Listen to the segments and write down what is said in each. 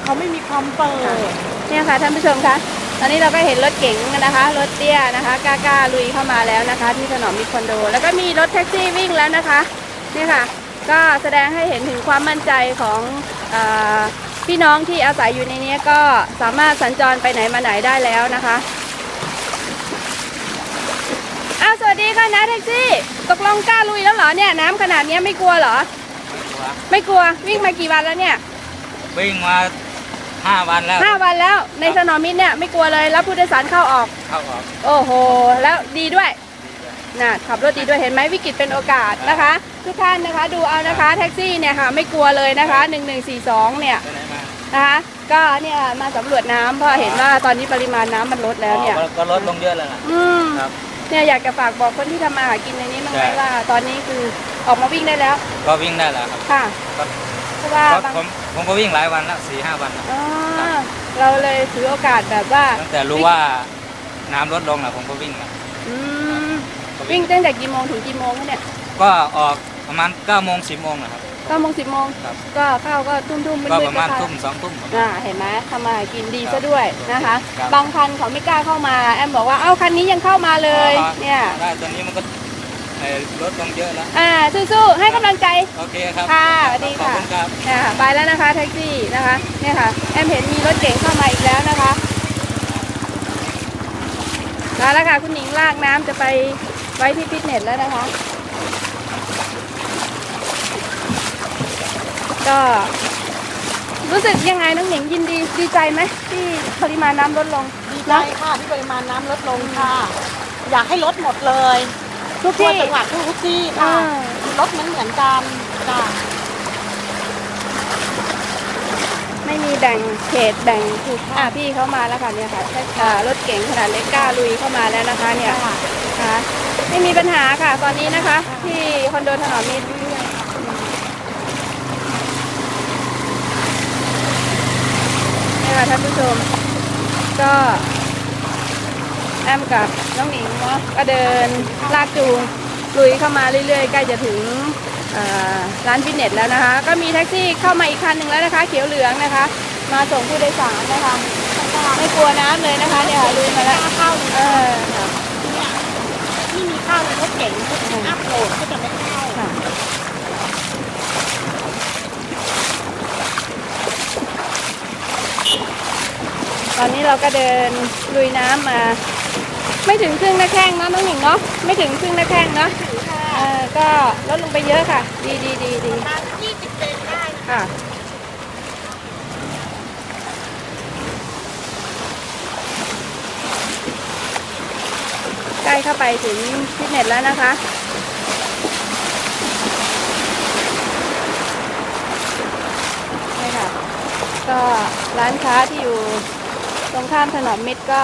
เขาไม่มีความเปิดเนี่ยค่ะท่านผู้ชมคะตอนนี้เราก็เห็นรถเก๋งนะคะรถเตี้ยนะคะกล้าลุยเข้ามาแล้วนะคะที่ถนนมิตรคอนโดแล้วก็มีรถแท็กซี่วิ่งแล้วนะคะนี่ค่ะก็แสดงให้เห็นถึงความมั่นใจของพี่น้องที่อาศัยอยู่ในนี้ก็สามารถสัญจรไปไหนมาไหนได้แล้วนะคะสวัสดีค่ะนะแท็กซี่ตกลงกล้าลุยแล้วเหรอเนี่ยน้ำขนาดนี้ไม่กลัวเหรอไม่กลัววิ่งมากี่วันแล้วเนี่ยวิ่งมา5 วันแล้ว5 วันแล้วในถนนมิตรเนี่ยไม่กลัวเลยแล้วผู้โดยสารเข้าออกโอ้โหแล้วดีด้วยน่ะขับรถดีด้วยเห็นไหมวิกฤตเป็นโอกาสนะคะทุกท่านนะคะดูเอานะคะแท็กซี่เนี่ยค่ะไม่กลัวเลยนะคะ1142เนี่ยนะคะก็เนี่ยมาสำรวจน้ำเพราะเห็นว่าตอนนี้ปริมาณน้ำมันลดแล้วเนี่ยก็ลดลงเยอะแล้วครับเนี่ยอยากจะฝากบอกคนที่ทำมาหากินในนี้มั้งไหมว่าตอนนี้คือออกมาวิ่งได้แล้วก็วิ่งได้แล้วครับค่ะเพราะว่าผมก็วิ่งหลายวันแล้ว4-5 วันเราเลยถือโอกาสแบบว่าตั้งแต่รู้ว่าน้ำลดลงแล้วผมก็วิ่งแล้ววิ่งตั้งแต่กี่โมงถึงกี่โมงเนี่ยก็ออกประมาณ9 โมง 10 โมงนะครับ9 โมง 10 โมงก็เข้าก็ทุ่มๆก็ประมาณทุ่ม 2 ทุ่มเห็นไหมทำมากินดีซะด้วยนะคะบางคันเขาไม่กล้าเข้ามาแอมบอกว่าคันนี้ยังเข้ามาเลยเนี่ยได้ตอนนี้มันก็ลดลงเยอะแล้วสู้ๆให้กำลังใจโอเคครับค่ะสวัสดีค่ะไปแล้วนะคะแท็กซี่นะคะเนี่ยค่ะแอมเห็นมีรถเก๋งเข้ามาอีกแล้วนะคะมาแล้วค่ะคุณหญิงลากน้ำจะไปไว้ที่ฟิตเนสแล้วนะคะก็รู้สึกยังไงน้องหญิงยินดีใจไหมที่ปริมาณน้ำลดลงดีใจค่ะที่ปริมาณน้ำลดลงค่ะอยากให้ลดหมดเลยทุกที่จังหวัดทุกที่ค่ะลดเหมือนกันค่ะไม่มีแบ่งเขตแบ่งถูกพี่เข้ามาแล้วค่ะเนี่ยค่ะรถเก๋งขนาดเล็กกล้าลุยเข้ามาแล้วนะคะเนี่ยค่ะไม่มีปัญหาค่ะตอนนี้นะคะที่คอนโดถนอมมิตรนี่ค่ะท่านผู้ชมก็แอมกับน้องหนิงเนาะก็เดินลากจูงลุยเข้ามาเรื่อยๆใกล้จะถึงร้านฟิตเนสแล้วนะคะก็มีแท็กซี่เข้ามาอีกคันหนึ่งแล้วนะคะเขียวเหลืองนะคะมาส่งผู้โดยสารนะคะไม่กลัวน้ำเลยนะคะเนี่ยลุยมาแล้วข้าวที่มีข้าวในรถเก๋งอัพโหลดก็จะไม่เข้าตอนนี้เราก็เดินลุยน้ำมาไม่ถึงครึ่งหน้าแข้งนะน้องหญิงเนาะไม่ถึงครึ่งหน้าแข้งเนาะก็ลดลงไปเยอะค่ะดีประมาณ20 เซนได้ค่ะใกล้เข้าไปถึงฟิตเนสแล้วนะคะนี่ค่ะก็ร้านค้าที่อยู่ตรงข้ามถนนมิตรก็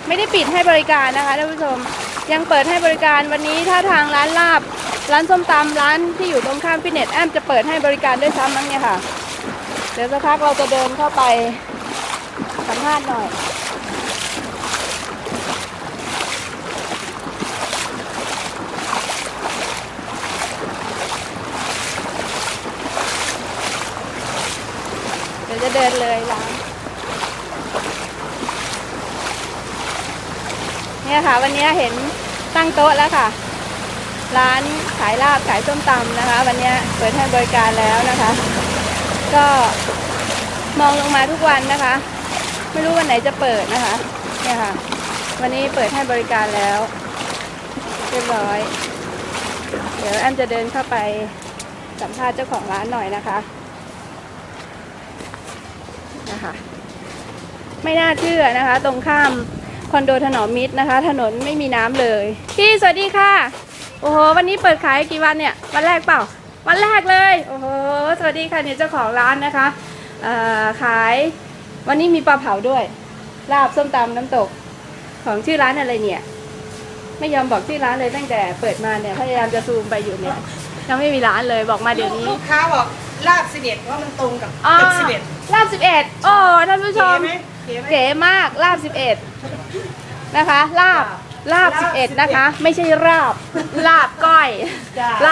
ไม่ได้ปิดให้บริการนะคะท่านผู้ชมยังเปิดให้บริการวันนี้ถ้าทางร้านลาบร้านส้มตำร้านที่อยู่ตรงข้ามฟิตเนสแอมจะเปิดให้บริการด้วยซ้ำมั้งเนี่ยค่ะเดี๋ยวสักพักเราจะเดินเข้าไปสัมภาษณ์หน่อยเดี๋ยวจะเดินเลยร้านเนี่ยค่ะวันนี้เห็นตั้งโต๊ะแล้วค่ะร้านขายลาบขายส้มตำนะคะวันนี้เปิดให้บริการแล้วนะคะก็มองลงมาทุกวันนะคะไม่รู้วันไหนจะเปิดนะคะเนี่ยค่ะวันนี้เปิดให้บริการแล้วเรียบร้อยเดี๋ยวแอมจะเดินเข้าไปสัมภาษณ์เจ้าของร้านหน่อยนะคะไม่น่าเชื่อนะคะตรงข้ามคอนโดถนอมมิตรนะคะถนนไม่มีน้ำเลยพี่สวัสดีค่ะโอ้โหวันนี้เปิดขายกี่วันเนี่ยวันแรกเปล่าวันแรกเลยโอ้โหสวัสดีค่ะเนี่ยเจ้าของร้านนะคะขายวันนี้มีปลาเผาด้วยลาบส้มตำน้ำตกของชื่อร้านอะไรเนี่ยไม่ยอมบอกชื่อร้านเลยตั้งแต่เปิดมาเนี่ยพยายามจะซูมไปอยู่เนี่ยยังไม่มีร้านเลยบอกมาเดี๋ยวนี้ลูกค้าบอกลาบ11เพราะมันตรงกับ11ลาบ11โอ้ท่านผู้ชมเก๋มากลาบ11นะคะลาบ11นะคะไม่ใช่ลาบก้อยล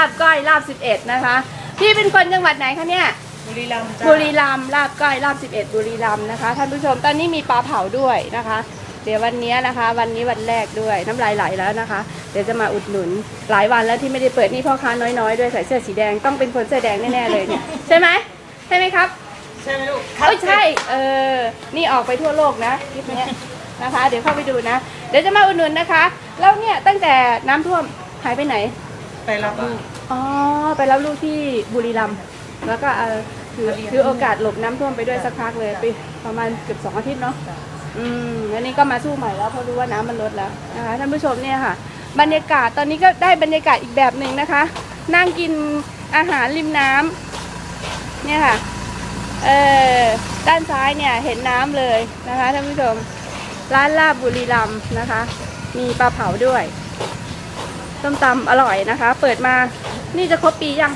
าบ11นะคะพี่เป็นคนจังหวัดไหนคะเนี่ย บุรีรัมย์จ้า บุรีรัมย์ลาบก้อยลาบ11บุรีรัมย์นะคะท่านผู้ชมตอนนี้มีปลาเผาด้วยนะคะ เดี๋ยววันนี้นะคะ วันนี้วันแรกด้วยน้ำลายไหลแล้วนะคะ เดี๋ยวจะมาอุดหนุนหลายวันแล้วที่ไม่ได้เปิดนี่พ่อค้าน้อยๆด้วยใส่เสื้อสีแดงต้องเป็นคนเสื้อแดงแน่ๆเลยเนี่ยใช่ไหมครับ ใช่ไหมลูก ใช่นี่ออกไปทั่วโลกนะคลิปนี้นะคะ เดี๋ยวเข้าไปดูนะ เดี๋ยวจะมาอุดหนุนนะคะแล้วเนี่ยตั้งแต่น้ำท่วมหายไปไหน ไปรับลูก อ๋อไปรับลูกที่บุรีรัมย์แล้วก็คือโอกาสหลบน้ำท่วมไปด้วยสักพักเลยไปประมาณเกือบ2 อาทิตย์เนาะแล้วนี่ก็มาสู้ใหม่แล้วเพราะรู้ว่าน้ำมันลดแล้วนะคะท่านผู้ชมเนี่ยค่ะบรรยากาศตอนนี้ก็ได้บรรยากาศอีกแบบหนึ่งนะคะ นั่งกินอาหารริมน้ำเนี่ยค่ะด้านซ้ายเนี่ยเห็นน้ำเลยนะคะท่านผู้ชมร้านลาบบุรีรัมย์นะคะ มีปลาเผาด้วยส้มตำอร่อยนะคะ เปิดมานี่จะครบปียัง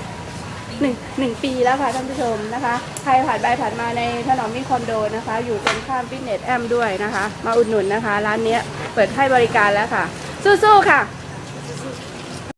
หนึ่งปีแล้วค่ะท่านผู้ชมนะคะใครผ่านไปผ่านมาในถนนมิตรคอนโดนะคะ อยู่ตรงข้ามฟิตเนสแอมด้วยนะคะ มาอุดหนุนนะคะร้านนี้เปิดให้บริการแล้วค่ะสู้ๆค่ะ